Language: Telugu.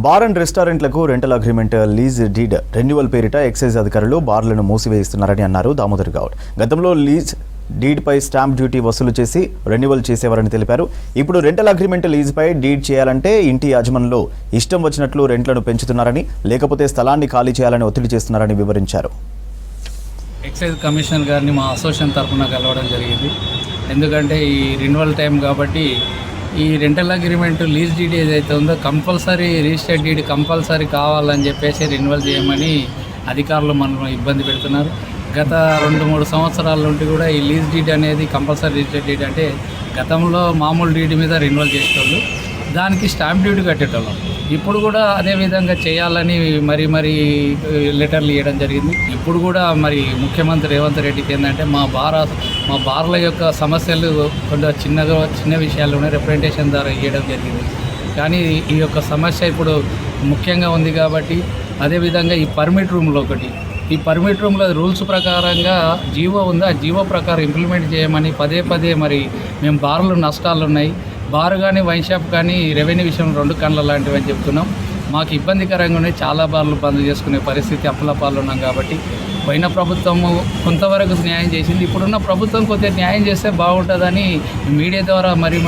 బార్ అండ్ రెస్టారెంట్లకు rental agreement lease deed renewal పేరిట ఎక్సైజ్ అధికారులు బార్లను మూసివేయిస్తున్నారని అన్నారు దామోదర్ గౌడ్. గతంలో లీజ్ డీడ్పై స్టాంప్ డ్యూటీ వసూలు చేసి రెన్యువల్ చేసేవారని తెలిపారు. ఇప్పుడు రెంటల్ అగ్రిమెంట్ లీజ్పై డీడ్ చేయాలంటే ఇంటి యాజమాన్యంలో ఇష్టం వచ్చినట్లు రెంట్లను పెంచుతున్నారని, లేకపోతే స్థలాన్ని ఖాళీ చేయాలని ఒత్తిడి చేస్తున్నారని వివరించారు. ఎక్సైజ్ కమిషనర్ గారిని మా అసోసియేషన్ తరఫున కలవడం జరిగింది. ఎందుకంటే ఈ రెన్యువల్ టైం కాబట్టి ఈ రెంటల్ అగ్రిమెంట్ లీజ్ డీడ్ ఏదైతే ఉందో కంపల్సరీ రిజిస్టర్డ్ డీడ్ కంపల్సరీ కావాలని చెప్పేసి రెన్యువల్ చేయమని అధికారులు మనల్ని ఇబ్బంది పెడుతున్నారు. గత 2-3 సంవత్సరాల నుండి కూడా ఈ లీజ్ డీడ్ అనేది కంపల్సరీ రిజిస్టర్డ్ డీడ్ అంటే గతంలో మామూలు డీడ్ మీద రెన్యువల్ చేసేటోళ్ళు, దానికి స్టాంప్ డ్యూటీ కట్టేటోళ్ళం. ఇప్పుడు కూడా అదే విధంగా చేయాలని మరీ లెటర్లు ఇవ్వడం జరిగింది. ఇప్పుడు కూడా మరి ముఖ్యమంత్రి రేవంత్ రెడ్డికి ఏంటంటే మా బార్ల యొక్క సమస్యలు కొంచెం చిన్న విషయాల్లోనే రిప్రజెంటేషన్ ద్వారా ఇవ్వడం జరిగింది. కానీ ఈ యొక్క సమస్య ఇప్పుడు ముఖ్యంగా ఉంది కాబట్టి అదేవిధంగా ఈ పర్మిట్ రూమ్లో రూల్స్ ప్రకారంగా జీవో ఉంది, ఆ జీవో ప్రకారం ఇంప్లిమెంట్ చేయమని పదే మరి మేము బార్లు నష్టాలు ఉన్నాయి, బార్ కానీ వైన్ షాప్ కానీ రెవెన్యూ విషయం 2 కళ్ళ లాంటివి అని చెప్తున్నాం. మాకు ఇబ్బందికరంగా ఉన్నాయి, చాలా బార్లు బంద్ చేసుకునే పరిస్థితి అప్పులపాలు ఉన్నాం. కాబట్టి పోయిన ప్రభుత్వము కొంతవరకు న్యాయం చేసింది, ఇప్పుడున్న ప్రభుత్వం కొద్దిగా న్యాయం చేస్తే బాగుంటుందని మీడియా ద్వారా మరి